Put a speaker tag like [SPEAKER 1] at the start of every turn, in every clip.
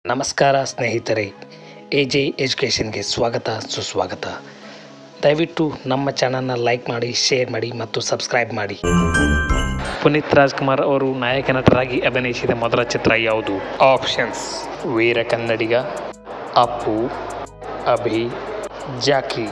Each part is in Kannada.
[SPEAKER 1] ನಮಸ್ಕಾರ ಸ್ನೇಹಿತರೆ, ಎಜೆ ಎಜುಕೇಷನ್ಗೆ ಸ್ವಾಗತ ಸುಸ್ವಾಗತ. ದಯವಿಟ್ಟು ನಮ್ಮ ಚಾನಲ್ನ ಲೈಕ್ ಮಾಡಿ, ಶೇರ್ ಮಾಡಿ ಮತ್ತು ಸಬ್ಸ್ಕ್ರೈಬ್ ಮಾಡಿ. ಪುನೀತ್ ರಾಜ್ಕುಮಾರ್ ಅವರು ನಾಯಕ ನಟರಾಗಿ ಅಭಿನಯಿಸಿದ ಮೊದಲ ಚಿತ್ರ ಯಾವುದು? ಆಪ್ಷನ್ಸ್: ವೀರ ಕನ್ನಡಿಗ, ಅಪ್ಪು, ಅಭಿ, ಜಾಕಿ.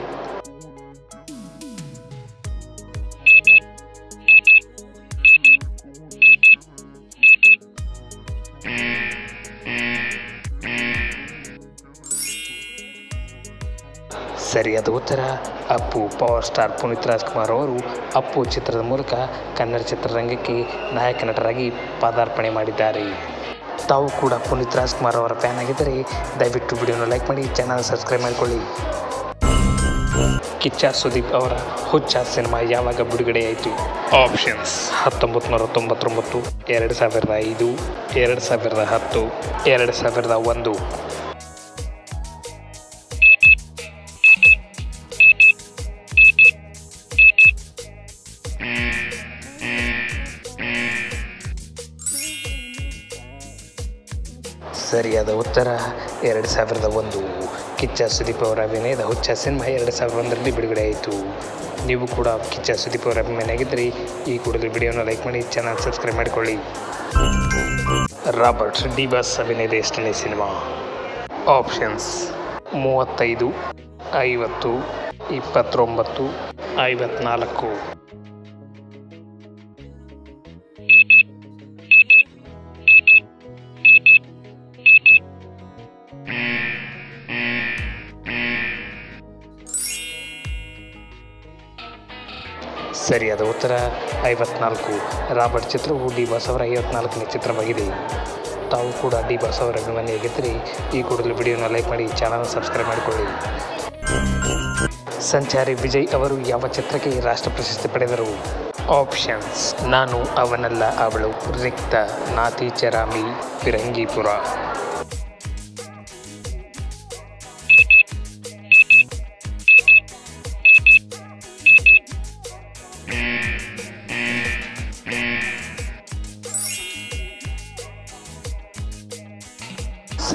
[SPEAKER 1] ಸರಿಯಾದ ಉತ್ತರ ಅಪ್ಪು. ಪವರ್ ಸ್ಟಾರ್ ಪುನೀತ್ ರಾಜ್ಕುಮಾರ್ ಅವರು ಅಪ್ಪು ಚಿತ್ರದ ಮೂಲಕ ಕನ್ನಡ ಚಿತ್ರರಂಗಕ್ಕೆ ನಾಯಕ ನಟರಾಗಿ ಪಾದಾರ್ಪಣೆ ಮಾಡಿದ್ದಾರೆ. ತಾವು ಕೂಡ ಪುನೀತ್ ರಾಜ್ಕುಮಾರ್ ಅವರ ಫ್ಯಾನ್ ಆಗಿದ್ದರೆ ದಯವಿಟ್ಟು ವಿಡಿಯೋನ ಲೈಕ್ ಮಾಡಿ, ಚಾನಲ್ ಸಬ್ಸ್ಕ್ರೈಬ್ ಮಾಡಿಕೊಳ್ಳಿ. ಕಿಚ್ಚ ಸುದೀಪ್ ಅವರ ಹುಚ್ಚ ಸಿನಿಮಾ ಯಾವಾಗ ಬಿಡುಗಡೆಯಾಯಿತು? ಆಪ್ಷನ್ಸ್: 1999, 2005, 2010, 2001. ಸರಿಯಾದ ಉತ್ತರ 2001. ಕಿಚ್ಚ ಸುದೀಪ್ ಅವರ ಅಭಿನಯದ ಹುಚ್ಚ ಸಿನಿಮಾ 2001ರಲ್ಲಿ ಬಿಡುಗಡೆಯಾಯಿತು. ನೀವು ಕೂಡ ಕಿಚ್ಚ ಸುದೀಪ್ ಅವರ ಅಭಿಮಾನಿಯಾಗಿದ್ದರೆ ಈ ಕೂಡಲೇ ವಿಡಿಯೋನ ಲೈಕ್ ಮಾಡಿ, ಚಾನಲ್ ಸಬ್ಸ್ಕ್ರೈಬ್ ಮಾಡಿಕೊಳ್ಳಿ. ರಾಬರ್ಟ್ ಡಿ ಬಾಸ್ ಅಭಿನಯದ ಎಷ್ಟನೇ ಸಿನಿಮಾ? ಆಪ್ಷನ್ಸ್: 35, 50, 29, 54. ಸರಿಯಾದ ಉತ್ತರ 54. ರಾಬರ್ಟ್ ಚಿತ್ರವು ಡಿ ಬಾಸ್ ಅವರ 54ನೇ ಚಿತ್ರವಾಗಿದೆ. ತಾವು ಕೂಡ ಡಿ ಬಾಸ್ ಅವರ ಅಭಿಮಾನಿಯಾಗಿದ್ದರೆ ಈ ಕೂಡಲೇ ವಿಡಿಯೋನ ಲೈಕ್ ಮಾಡಿ, ಚಾನಲ್ ಸಬ್ಸ್ಕ್ರೈಬ್ ಮಾಡಿಕೊಳ್ಳಿ. ಸಂಚಾರಿ ವಿಜಯ್ ಅವರು ಯಾವ ಚಿತ್ರಕ್ಕೆ ರಾಷ್ಟ್ರ ಪ್ರಶಸ್ತಿ ಪಡೆದರು? ಆಪ್ಷನ್ಸ್: ನಾನು ಅವನಲ್ಲ ಅವಳು, ರಿಕ್ತ, ನಾತಿ ಚರಾಮಿ, ಫಿರಂಗಿಪುರ.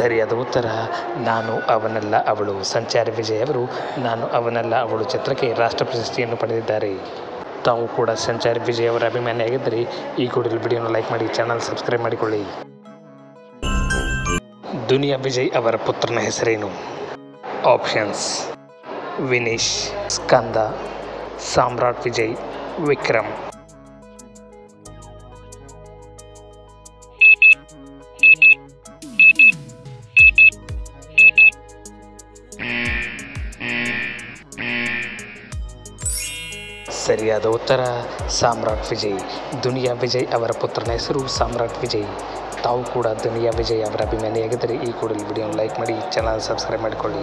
[SPEAKER 1] ಸರಿಯಾದ ಉತ್ತರ ನಾನು ಅವನಲ್ಲ ಅವಳು. ಸಂಚಾರಿ ವಿಜಯ್ ಅವರು ನಾನು ಅವನಲ್ಲ ಅವಳು ಚಿತ್ರಕ್ಕೆ ರಾಷ್ಟ್ರ ಪ್ರಶಸ್ತಿಯನ್ನು ಪಡೆದಿದ್ದಾರೆ. ತಾವು ಕೂಡ ಸಂಚಾರಿ ವಿಜಯ್ ಅವರ ಅಭಿಮಾನಿಯಾಗಿದ್ದರೆ ಈ ಕೂಡಲೇ ವಿಡಿಯೋನ ಲೈಕ್ ಮಾಡಿ, ಚಾನಲ್ ಸಬ್ಸ್ಕ್ರೈಬ್ ಮಾಡಿಕೊಳ್ಳಿ. ದುನಿಯಾ ವಿಜಯ್ ಅವರ ಪುತ್ರನ ಹೆಸರೇನು? ಆಪ್ಷನ್ಸ್: ವಿನೀಶ್, ಸ್ಕಂದ, ಸಾಮ್ರಾಟ್ ವಿಜಯ್, ವಿಕ್ರಮ್. ಸರಿಯಾದ ಉತ್ತರ ಸಾಮ್ರಾಟ್ ವಿಜಯ್. ದುನಿಯಾ ವಿಜಯ್ ಅವರ ಪುತ್ರನ ಹೆಸರು ಸಾಮ್ರಾಟ್ ವಿಜಯ್. ತಾವು ಕೂಡ ದುನಿಯಾ ವಿಜಯ್ ಅವರ ಅಭಿಮಾನಿಯಾಗಿದ್ದರೆ ಈ ಕೂಡಲೇ ವಿಡಿಯೋನ ಲೈಕ್ ಮಾಡಿ, ಚಾನಲ್ ಸಬ್ಸ್ಕ್ರೈಬ್ ಮಾಡಿಕೊಳ್ಳಿ.